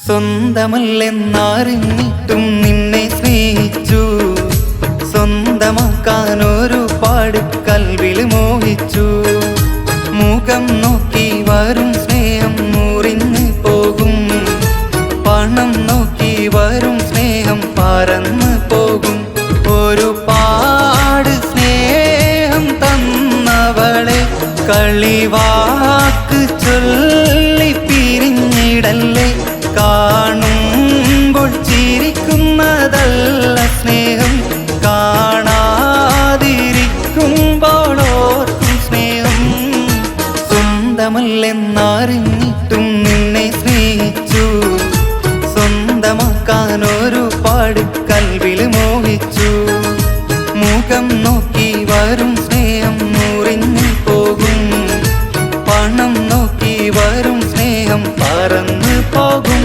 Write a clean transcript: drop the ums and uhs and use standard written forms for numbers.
സ്വന്തമല്ലെന്നറിഞ്ഞിട്ടും നിന്നെ സ്നേഹിച്ചു, സ്വന്തമാക്കാൻ ഒരുപാട് കൽവിൽ മോഹിച്ചു. മുഖം നോക്കി വരും സ്നേഹം മുറിഞ്ഞു പോകും, പണം നോക്കി വരും സ്നേഹം പറന്നു പോകും. ഒരുപാട് സ്നേഹം തന്നവളെ കളിവാക്ക് ചൊല്ലി പിരിഞ്ഞിടല്ലേ. കാണുമ്പോൾ ചിരിക്കുന്നതല്ല സ്നേഹം, കാണാതിരിക്കുമ്പോൾ ഓർക്കും സ്നേഹം. സ്വന്തമല്ലെന്നറിഞ്ഞിട്ടും നിന്നെ സ്നേഹിച്ചു, സ്വന്തമാക്കാൻ ഒരുപാട് കൽവിൽ മോഹിച്ചു. മുഖം നോക്കി വരും സ്നേഹം മുറിഞ്ഞു പോകും, പണം നോക്കി വരും സ്നേഹം പറന്നു പോകും.